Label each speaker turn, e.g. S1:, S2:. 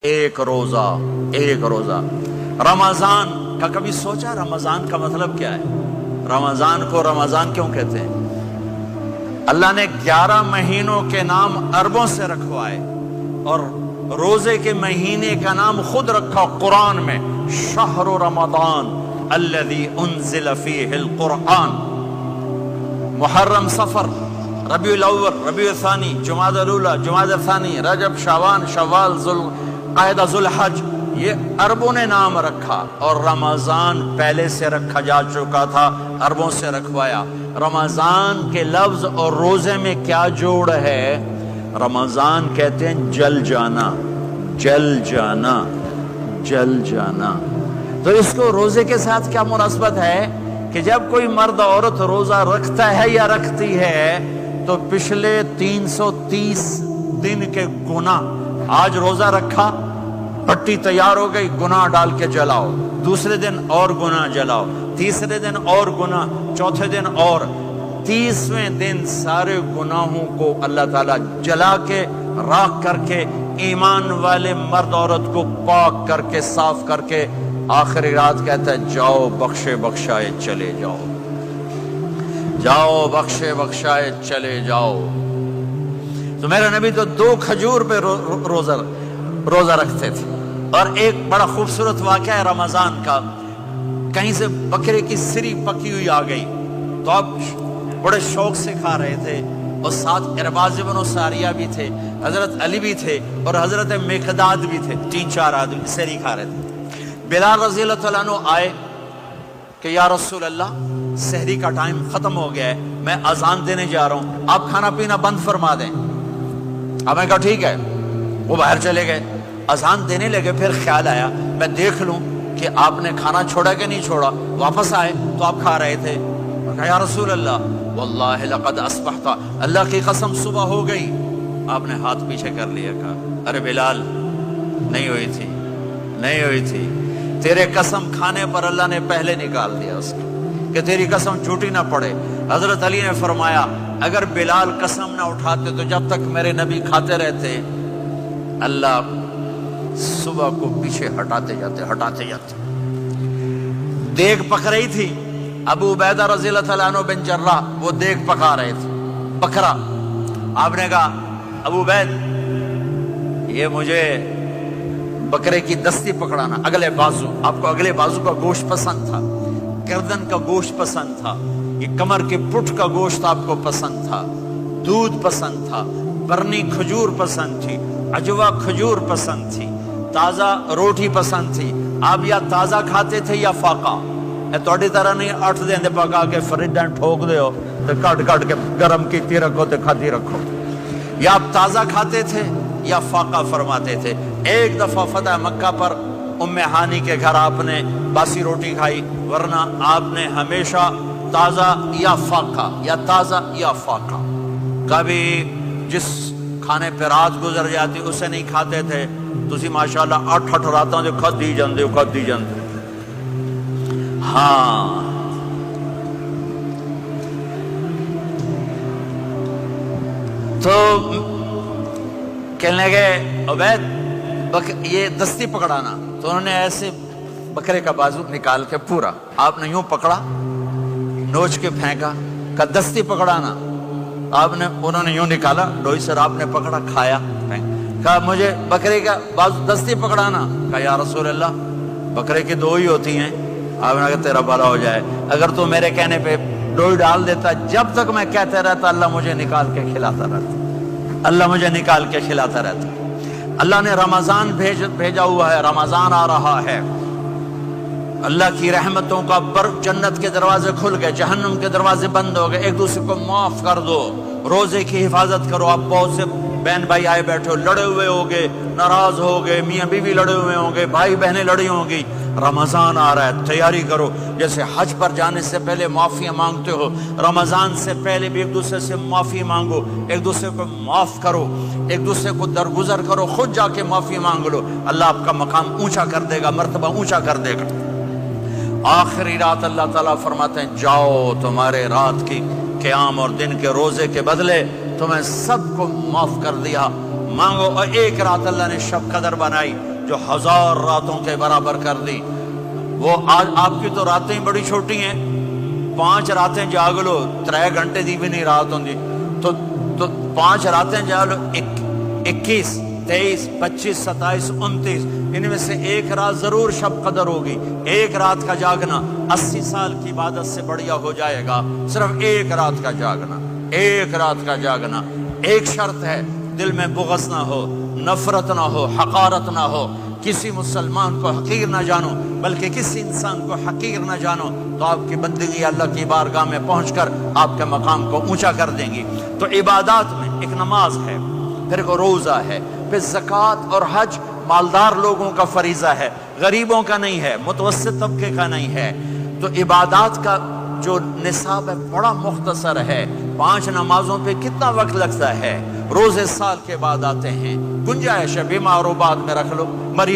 S1: ایک روزہ ایک روزہ رمضان کا کبھی سوچا رمضان کا مطلب کیا ہے؟ رمضان کو رمضان کیوں کہتے ہیں؟ اللہ نے 11 مہینوں کے نام عربوں سے رکھوائے اور روزے کے مہینے کا نام خود رکھا قرآن میں، شہر رمضان الذی انزل فیہ القرآن۔ محرم، صفر، ربیع الاول، ربیع الثانی، جمادی الاولی، جمادی الثانی، رجب، شعبان، شوال، ذوالقعدہ، ذوالحج، یہ عربوں نے نام رکھا اور رمضان پہلے سے رکھا جا چکا تھا، عربوں سے رکھوایا۔ رمضان کے لفظ اور روزے میں کیا جوڑ ہے؟ رمضان کہتے ہیں جل جانا، جل جانا، جل جانا۔ تو اس کو روزے کے ساتھ کیا مناسبت ہے کہ جب کوئی مرد عورت روزہ رکھتا ہے یا رکھتی ہے تو پچھلے 330 دن کے گناہ، آج روزہ رکھا، پٹی تیار ہو گئی، گناہ ڈال کے جلاؤ، دوسرے دن اور گناہ جلاؤ، تیسرے دن اور گناہ، چوتھے دن اور، 30ویں دن سارے گناہوں کو اللہ تعالیٰ جلا کے، راکھ کر کے، ایمان والے مرد عورت کو پاک کر کے، صاف کر کے، آخری رات کہتا ہے جاؤ بخشے بخشائے چلے جاؤ، جاؤ بخشے بخشائے چلے جاؤ۔ تو میرا نبی تو 2 کھجور پہ روزہ رکھتے تھے۔ اور ایک بڑا خوبصورت واقعہ ہے رمضان کا، کہیں سے بکرے کی سری پکی ہوئی آ گئی تو آپ بڑے شوق سے کھا رہے تھے، اور ساتھ ارباز بن ساریہ بھی تھے، حضرت علی بھی تھے اور حضرت مقداد بھی تھے، 3-4 آدمی سری کھا رہے تھے۔ بلال رضی اللہ تعالیٰ عنہ آئے کہ یا رسول اللہ سحری کا ٹائم ختم ہو گیا ہے، میں اذان دینے جا رہا ہوں، آپ کھانا پینا بند فرما دیں۔ اب میں کہا ٹھیک ہے، وہ باہر چلے گئے، اذان دینے لگے، پھر خیال آیا میں دیکھ لوں کہ آپ نے کھانا چھوڑا کہ نہیں چھوڑا، واپس آئے تو آپ کھا رہے تھے۔ میں کہا یا رسول اللہ واللہ لقد اصبحت، اللہ کی قسم صبح ہو گئی۔ آپ نے ہاتھ پیچھے کر لیا، کہا ارے بلال نہیں ہوئی تھی، نہیں ہوئی تھی، تیرے قسم کھانے پر اللہ نے پہلے نکال دیا اس کو کہ تیری قسم جھوٹی نہ پڑے۔ حضرت علی نے فرمایا اگر بلال قسم نہ اٹھاتے تو جب تک میرے نبی کھاتے رہتے اللہ صبح کو پیچھے ہٹاتے جاتے۔ دیگ پک رہی تھی، ابو عبیدہ رضی اللہ تعالیٰ عنہ بن جراح وہ دیگ پکا رہے تھے، بکرا۔ آپ نے کہا ابو عبید یہ مجھے بکرے کی دستی پکڑانا، اگلے بازو، آپ کو اگلے بازو کا گوشت پسند تھا، گردن کا گوشت پسند تھا، یہ کمر کے پٹ کا گوشت آپ کو پسند تھا، دودھ پسند تھا، برنی کھجور پسند تھی، عجوا کھجور پسند تھی، تازہ روٹی پسند تھی۔ آپ یا تازہ کھاتے تھے یا فاقہ، توڑی طرح نہیں 8 دن پکا کے فریج ٹھوک دے ہو تو کٹ کے گرم کیتی رکھو تو کھاتی رکھو، یا آپ تازہ کھاتے تھے یا فاقہ فرماتے تھے۔ ایک دفعہ فتح مکہ پر ام ہانی کے گھر آپ نے باسی روٹی کھائی، ورنہ آپ نے ہمیشہ تازہ یا فاقہ، یا تازہ یا فاقہ، کبھی جس کھانے پہ رات گزر جاتی اسے نہیں کھاتے تھے۔ تسی ماشاءاللہ 8 راتاں جو کھدی جاندے ہو۔ ہاں تو کہنے لگے عبید یہ دستی پکڑانا، تو انہوں نے ایسے بکرے کا بازو نکال کے پورا آپ نے یوں پکڑا، نوچ کے پھینکا، کہ دستی پکڑانا، انہوں نے یوں نکالا ڈوئی سر، آپ نے پکڑا، کھایا، کہا مجھے بکرے کا بازو دستی پکڑانا۔ کہا یا رسول اللہ بکرے کی 2 ہی ہوتی ہیں۔ آپ نے کہا تیرا بھلا ہو جائے، اگر تو میرے کہنے پہ ڈوئی ڈال دیتا، جب تک میں کہتے رہتا اللہ مجھے نکال کے کھلاتا رہتا، اللہ مجھے نکال کے کھلاتا رہتا۔ اللہ نے رمضان بھیجا ہوا ہے، رمضان آ رہا ہے، اللہ کی رحمتوں کا جنت کے دروازے کھل گئے، جہنم کے دروازے بند ہو گئے، ایک دوسرے کو معاف کر دو، روزے کی حفاظت کرو۔ آپ بہت سے بہن بھائی آئے بیٹھے ہو، لڑے ہوئے ہوگے، ناراض ہوگے، میاں بیوی لڑے ہوئے ہوں گے، بھائی بہنیں لڑی ہوں گی۔ رمضان آ رہا ہے، تیاری کرو۔ جیسے حج پر جانے سے پہلے معافیاں مانگتے ہو، رمضان سے پہلے بھی ایک دوسرے سے معافی مانگو، ایک دوسرے کو معاف کرو، ایک دوسرے کو درگزر کرو، خود جا کے معافی مانگ لو، اللہ آپ کا مقام اونچا کر دے گا، مرتبہ اونچا کر دے گا۔ آخری رات اللہ تعالیٰ فرماتے ہیں جاؤ تمہارے رات کی قیام اور دن کے روزے کے بدلے تمہیں سب کو معاف کر دیا، مانگو۔ اور ایک رات اللہ نے شب قدر بنائی، جو 1000 راتوں کے برابر کر دی. وہ آج آپ کی تو راتیں بڑی چھوٹی ہیں, 5 راتیں جاگ لو 3 گھنٹے دی بھی نہیں رات ہوندی, تو 5 راتیں جاگ لو 21 23 25 27 29, ان میں سے ایک رات ضرور شب قدر ہوگی. ایک رات کا جاگنا 80 سال کی عبادت سے بڑھیا ہو جائے گا. صرف ایک رات کا جاگنا, ایک رات کا جاگنا. ایک شرط ہے, دل میں بغض نہ ہو, نفرت نہ ہو, حقارت نہ ہو, کسی مسلمان کو حقیر نہ جانو, بلکہ کسی انسان کو حقیر نہ جانو, تو آپ کی بندگی اللہ کی بارگاہ میں پہنچ کر آپ کے مقام کو اونچا کر دیں گی. تو عبادات میں ایک نماز ہے, پھر ایک روزہ ہے, پھر زکوٰۃ اور حج مالدار لوگوں کا فریضہ ہے, غریبوں کا نہیں ہے, متوسط طبقے کا نہیں ہے. تو عبادات کا جو نصاب ہے بڑا مختصر ہے. 5 نمازوں پہ کتنا وقت لگتا ہے؟ روزے سال کے بعد آتے ہیں. گنجائش ہے, بیمار و بعد میں رکھ لو, مریض